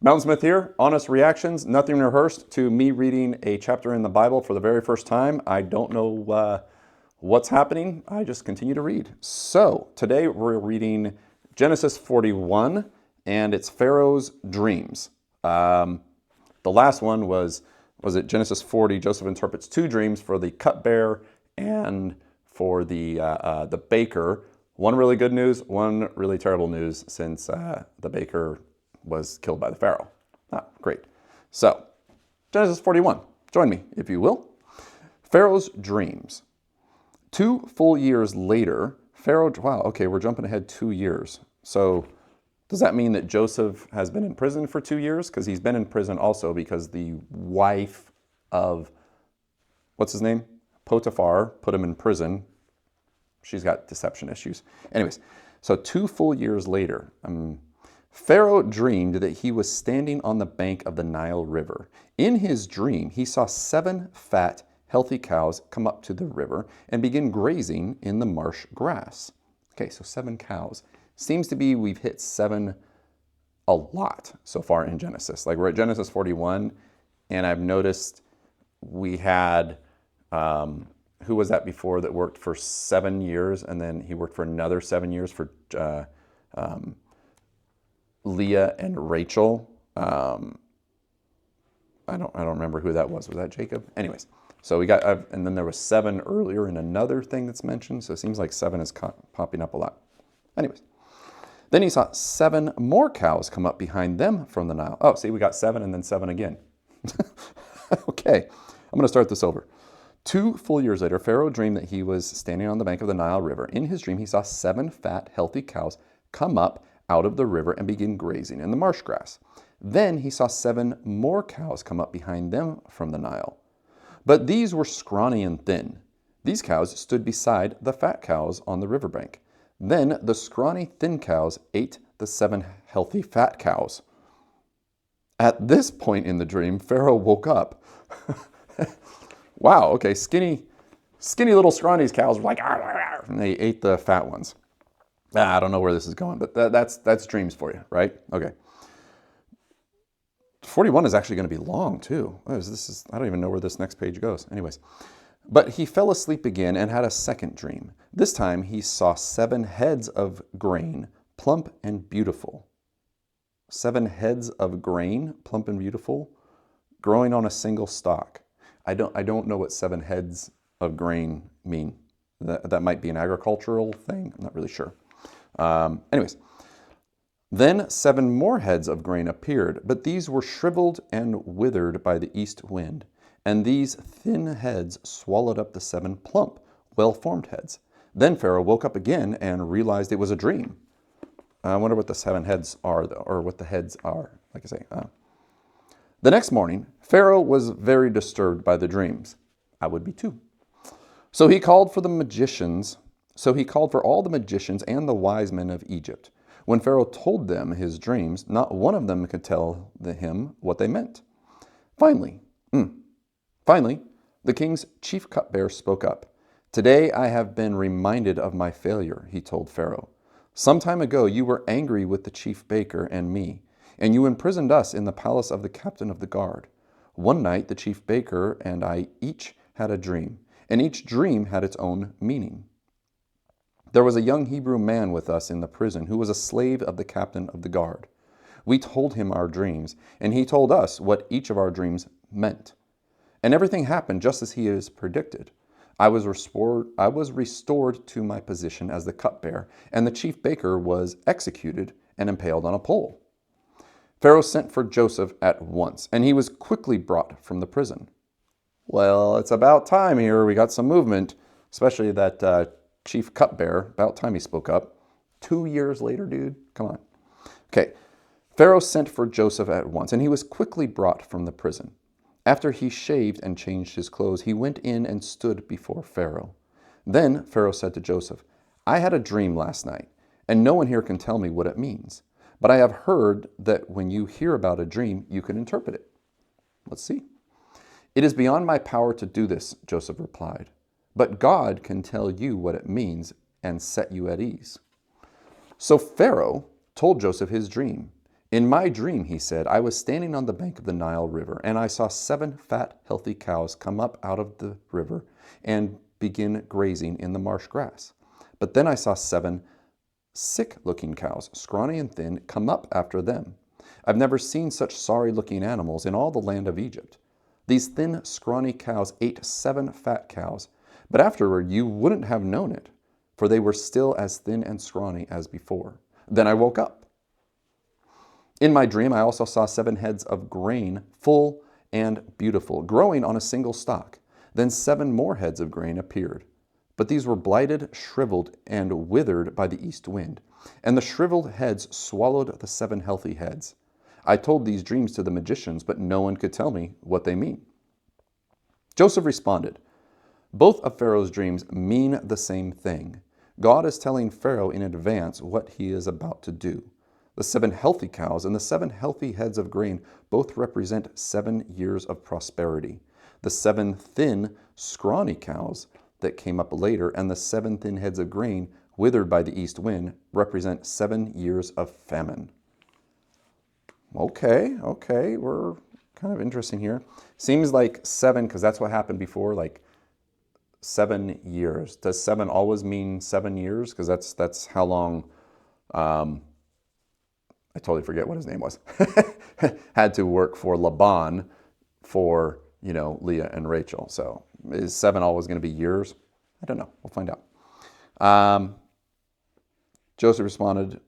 Mountain Smith here. Honest reactions, nothing rehearsed to me reading a chapter in the Bible for the very first time. I don't know what's happening. I just continue to read. So today we're reading Genesis 41, and it's Pharaoh's dreams. The last one was it Genesis 40? Joseph interprets two dreams for the cupbearer and for the baker. One really good news, one really terrible news, since the baker was killed by the Pharaoh. Great. So, Genesis 41. Join me, if you will. Pharaoh's dreams. 2 full years later, Pharaoh, wow, okay, we're jumping ahead 2 years. So, does that mean that Joseph has been in prison for 2 years? Because he's been in prison also because the wife of, what's his name? Potiphar put him in prison. She's got deception issues. Anyways, so 2 full years later, Pharaoh dreamed that he was standing on the bank of the Nile River. In his dream, he saw 7 fat, healthy cows come up to the river and begin grazing in the marsh grass. Okay, so 7 cows. Seems to be we've hit 7 a lot so far in Genesis. Like we're at Genesis 41, and I've noticed we had, who was that before that worked for 7 years, and then he worked for another 7 years for Leah and Rachel. I don't remember who that was. Was that Jacob? Anyways, so we got, and then there was 7 earlier in another thing that's mentioned. So it seems like 7 is popping up a lot. Anyways, then he saw 7 more cows come up behind them from the Nile. Oh, see, we got 7 and then 7 again. Okay, I'm going to start this over. 2 full years later, Pharaoh dreamed that he was standing on the bank of the Nile River. In his dream, he saw 7 fat, healthy cows come up out of the river and begin grazing in the marsh grass. Then he saw 7 more cows come up behind them from the Nile. But these were scrawny and thin. These cows stood beside the fat cows on the riverbank. Then the scrawny, thin cows ate the 7 healthy, fat cows. At this point in the dream, Pharaoh woke up. Wow, okay, skinny little scrawny cows were like, "Arr, arr, arr," and they ate the fat ones. I don't know where this is going, but that's dreams for you, right? Okay. 41 is actually going to be long too. I don't even know where this next page goes. Anyways, but he fell asleep again and had a second dream. This time he saw 7 heads of grain, plump and beautiful. 7 heads of grain, plump and beautiful, growing on a single stalk. I don't know what 7 heads of grain mean. That might be an agricultural thing. I'm not really sure. Anyways, then 7 more heads of grain appeared, but these were shriveled and withered by the east wind. And these thin heads swallowed up the 7 plump, well-formed heads. Then Pharaoh woke up again and realized it was a dream. I wonder what the 7 heads are, though, or what the heads are, like I say. The next morning, Pharaoh was very disturbed by the dreams. I would be too. So he called for all the magicians and the wise men of Egypt. When Pharaoh told them his dreams, not one of them could tell him what they meant. Finally, the king's chief cupbearer spoke up. "Today I have been reminded of my failure," he told Pharaoh. "Some time ago you were angry with the chief baker and me, and you imprisoned us in the palace of the captain of the guard. One night the chief baker and I each had a dream, and each dream had its own meaning. There was a young Hebrew man with us in the prison who was a slave of the captain of the guard. We told him our dreams, and he told us what each of our dreams meant. And everything happened just as he has predicted. I was restored to my position as the cupbearer, and the chief baker was executed and impaled on a pole. Pharaoh sent for Joseph at once, and he was quickly brought from the prison." Well, it's about time here. We got some movement, especially that chief cupbearer. About time he spoke up. 2 years later, dude. Come on. Okay. Pharaoh sent for Joseph at once, and he was quickly brought from the prison. After he shaved and changed his clothes, he went in and stood before Pharaoh. Then Pharaoh said to Joseph, "I had a dream last night, and no one here can tell me what it means. But I have heard that when you hear about a dream, you can interpret it." Let's see. "It is beyond my power to do this," Joseph replied. "But God can tell you what it means and set you at ease." So Pharaoh told Joseph his dream. In my dream, he said, I was standing on the bank of the Nile River, and I saw 7 fat, healthy cows come up out of the river and begin grazing in the marsh grass. But then I saw 7 sick-looking cows, scrawny and thin, come up after them. I've never seen such sorry-looking animals in all the land of Egypt. These thin, scrawny cows ate 7 fat cows, but afterward you wouldn't have known it, for they were still as thin and scrawny as before. Then I woke up. In my dream, I also saw 7 heads of grain, full and beautiful, growing on a single stalk. Then 7 more heads of grain appeared. But these were blighted, shriveled, and withered by the east wind. And the shriveled heads swallowed the 7 healthy heads. I told these dreams to the magicians, but no one could tell me what they mean. Joseph responded, both of Pharaoh's dreams mean the same thing. God is telling Pharaoh in advance what he is about to do. The 7 healthy cows and the 7 healthy heads of grain both represent 7 years of prosperity. The 7 thin, scrawny cows that came up later and the 7 thin heads of grain withered by the east wind represent 7 years of famine. Okay, we're kind of interesting here. Seems like 7, because that's what happened before, like 7 years. Does 7 always mean 7 years? Because that's how long, I totally forget what his name was, had to work for Laban for, Leah and Rachel. So is 7 always going to be years? I don't know. We'll find out. Joseph responded,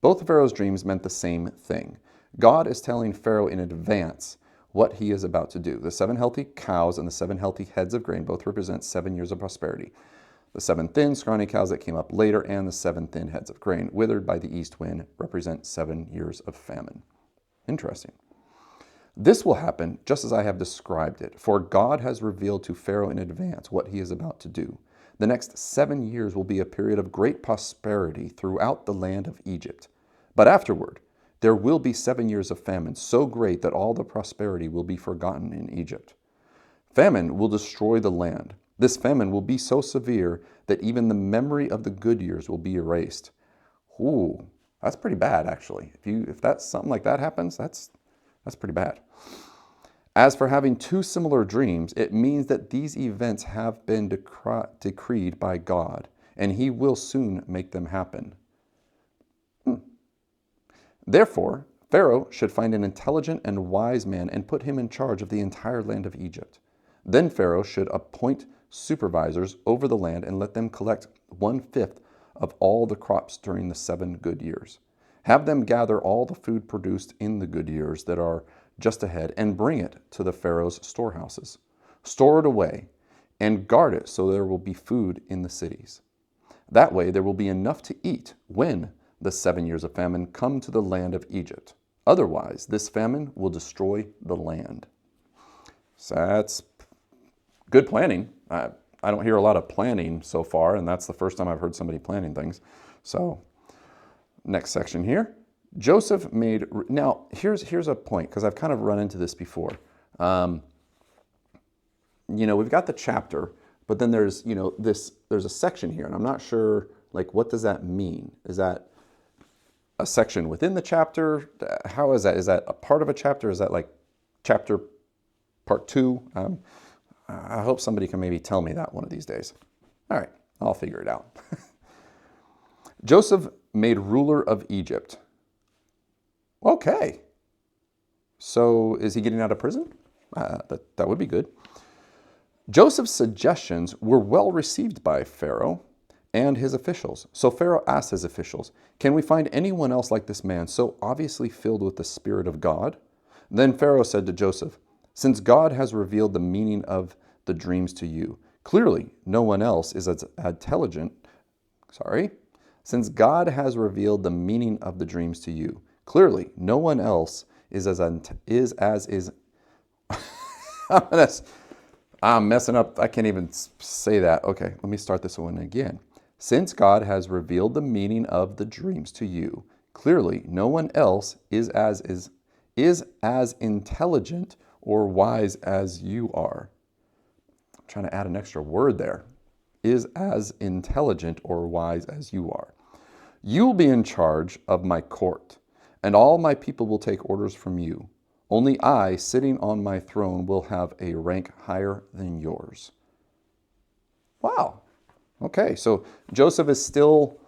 both of Pharaoh's dreams meant the same thing. God is telling Pharaoh in advance what he is about to do. The 7 healthy cows and the 7 healthy heads of grain both represent 7 years of prosperity. The 7 thin, scrawny cows that came up later and the 7 thin heads of grain withered by the east wind represent 7 years of famine. Interesting. This will happen just as I have described it, for God has revealed to Pharaoh in advance what he is about to do. The next 7 years will be a period of great prosperity throughout the land of Egypt. But afterward, there will be 7 years of famine, so great that all the prosperity will be forgotten in Egypt. Famine will destroy the land. This famine will be so severe that even the memory of the good years will be erased. Ooh, that's pretty bad, actually. If that's something like that happens, that's pretty bad. As for having 2 similar dreams, it means that these events have been decreed by God, and he will soon make them happen. Therefore, Pharaoh should find an intelligent and wise man and put him in charge of the entire land of Egypt. Then Pharaoh should appoint supervisors over the land and let them collect 1/5 of all the crops during the 7 good years. Have them gather all the food produced in the good years that are just ahead and bring it to the Pharaoh's storehouses. Store it away and guard it so there will be food in the cities. That way there will be enough to eat when the 7 years of famine come to the land of Egypt. Otherwise, this famine will destroy the land. So that's good planning. I don't hear a lot of planning so far, and that's the first time I've heard somebody planning things. So next section here. Joseph made, now here's a point, because I've kind of run into this before. We've got the chapter, but then there's, there's a section here, and I'm not sure, what does that mean? Is that a section within the chapter? How is that? Is that a part of a chapter? Is that chapter part 2? I hope somebody can maybe tell me that one of these days. All right, I'll figure it out. Joseph made ruler of Egypt. Okay. So is he getting out of prison? That would be good. Joseph's suggestions were well received by Pharaoh and his officials. So Pharaoh asked his officials, "Can we find anyone else like this man, so obviously filled with the Spirit of God?" Then Pharaoh said to Joseph, "Since God has revealed the meaning of the dreams to you, clearly no one else is as intelligent. Since God has revealed the meaning of the dreams to you, clearly no one else is as I'm messing up. I can't even say that. Okay, let me start this one again. Since God has revealed the meaning of the dreams to you, clearly no one else is as intelligent or wise as you are." I'm trying to add an extra word there. Is as intelligent or wise as you are. You will be in charge of my court, and all my people will take orders from you. Only I, sitting on my throne, will have a rank higher than yours. Wow. Okay, so Joseph is still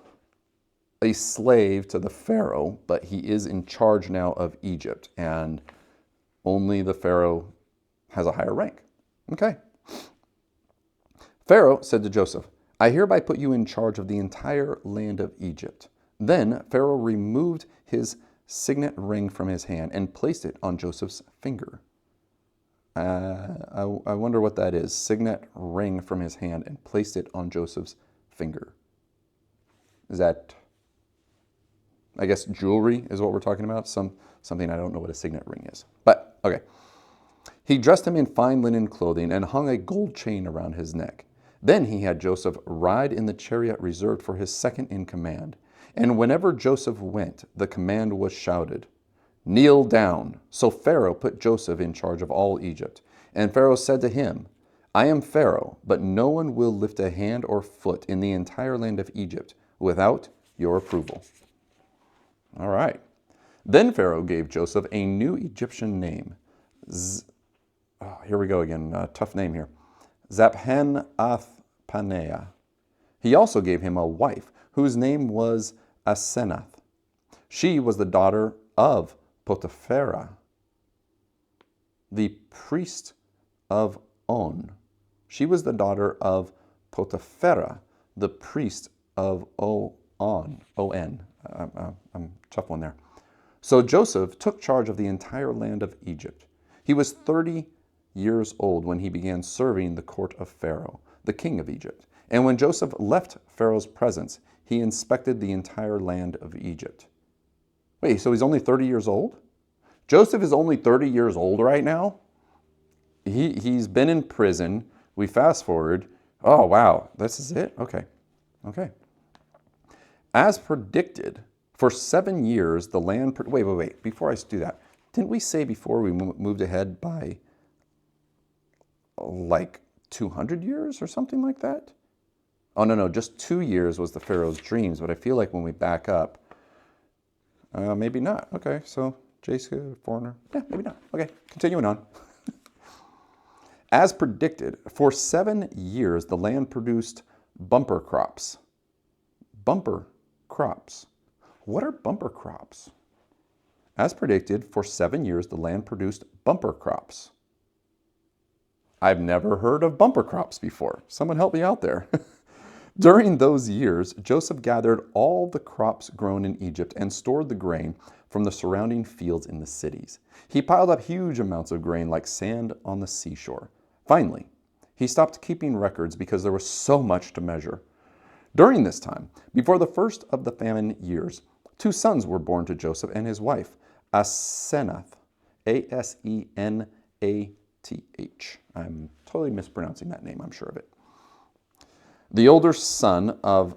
a slave to the Pharaoh, but he is in charge now of Egypt, and only the Pharaoh has a higher rank. Okay. Pharaoh said to Joseph, I hereby put you in charge of the entire land of Egypt. Then Pharaoh removed his signet ring from his hand and placed it on Joseph's finger. I wonder what that is. Signet ring from his hand and placed it on Joseph's finger. Is that, I guess, jewelry is what we're talking about? Something I don't know what a signet ring is. But, okay. He dressed him in fine linen clothing and hung a gold chain around his neck. Then he had Joseph ride in the chariot reserved for his second in command. And whenever Joseph went, the command was shouted, Kneel down. So Pharaoh put Joseph in charge of all Egypt. And Pharaoh said to him, I am Pharaoh, but no one will lift a hand or foot in the entire land of Egypt without your approval. All right. Then Pharaoh gave Joseph a new Egyptian name. Here we go again. Tough name here. Zaphenath-paneah. He also gave him a wife, whose name was Asenath. She was the daughter of Potiphera, the priest of On. She was the daughter of Potiphera, the priest of On. O-N. I'm tough one there. So Joseph took charge of the entire land of Egypt. He was 30 years old when he began serving the court of Pharaoh, the king of Egypt. And when Joseph left Pharaoh's presence, he inspected the entire land of Egypt. Wait, so he's only 30 years old? Joseph is only 30 years old right now? He's been in prison. We fast forward. Oh, wow. This is it? Okay. Okay. As predicted, for 7 years, the land... Wait. Before I do that, didn't we say before we moved ahead by like 200 years or something like that? Oh, no. Just 2 years was the Pharaoh's dreams. But I feel like when we back up, maybe not. Okay, so Jason, foreigner. Yeah, maybe not. Okay, continuing on. As predicted, for 7 years, the land produced bumper crops. Bumper crops. What are bumper crops? As predicted, for 7 years, the land produced bumper crops. I've never heard of bumper crops before. Someone help me out there. During those years, Joseph gathered all the crops grown in Egypt and stored the grain from the surrounding fields in the cities. He piled up huge amounts of grain like sand on the seashore. Finally, he stopped keeping records because there was so much to measure. During this time, before the first of the famine years, 2 sons were born to Joseph and his wife, Asenath, Asenath. I'm totally mispronouncing that name, I'm sure of it. The older son of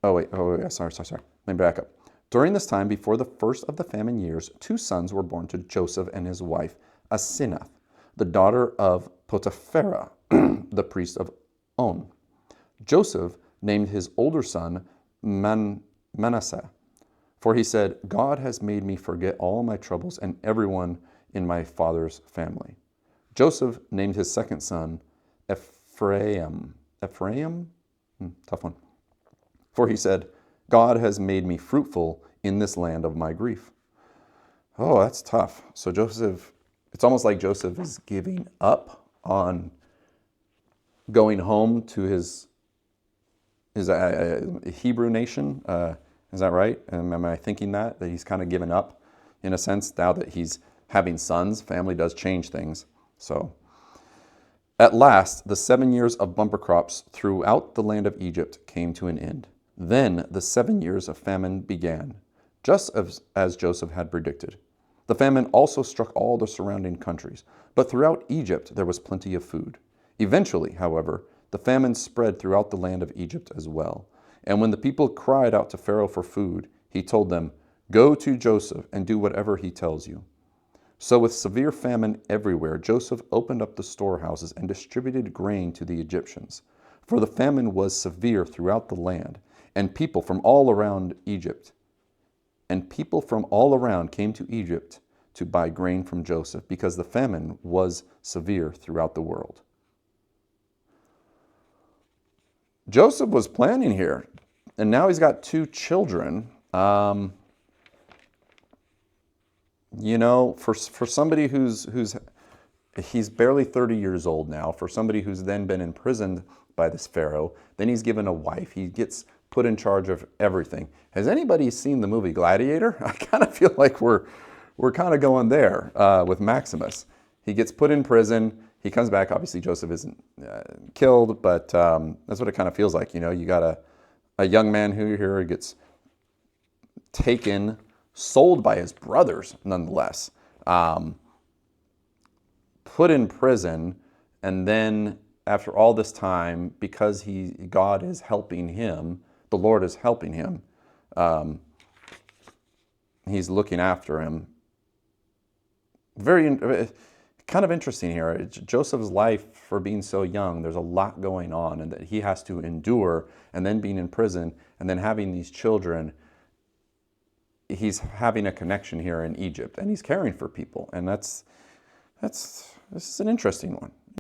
sorry. Let me back up. During this time, before the first of the famine years, 2 sons were born to Joseph and his wife, Asenath, the daughter of Potiphera, the priest of On. Joseph named his older son Manasseh, for he said, God has made me forget all my troubles and everyone in my father's family. Joseph named his second son Ephraim. Tough one. For he said, God has made me fruitful in this land of my grief. Oh, that's tough. So Joseph, it's almost like Joseph is giving up on going home to his Hebrew nation. Is that right? Am I thinking that he's kind of given up in a sense now that he's having sons? Family does change things. So at last, the 7 years of bumper crops throughout the land of Egypt came to an end. Then the 7 years of famine began, just as Joseph had predicted. The famine also struck all the surrounding countries, but throughout Egypt there was plenty of food. Eventually, however, the famine spread throughout the land of Egypt as well. And when the people cried out to Pharaoh for food, he told them, Go to Joseph and do whatever he tells you. So with severe famine everywhere, Joseph opened up the storehouses and distributed grain to the Egyptians. For the famine was severe throughout the land, and people from all around Egypt And people from all around came to Egypt to buy grain from Joseph because the famine was severe throughout the world. Joseph was planning here, and now he's got 2 children. For somebody he's barely 30 years old now, for somebody who's then been imprisoned by this Pharaoh, then he's given a wife, he gets put in charge of everything. Has anybody seen the movie Gladiator? I kind of feel like we're kind of going there with Maximus. He gets put in prison, he comes back, obviously Joseph isn't killed, but that's what it kind of feels like. You got a young man who here gets taken, sold by his brothers nonetheless, put in prison, and then after all this time, because God is helping him, the Lord is helping him, he's looking after him. Very kind of interesting here. Joseph's life, for being so young, there's a lot going on, and that he has to endure, and then being in prison, and then having these children. He's having a connection here in Egypt, and he's caring for people, and this is an interesting one.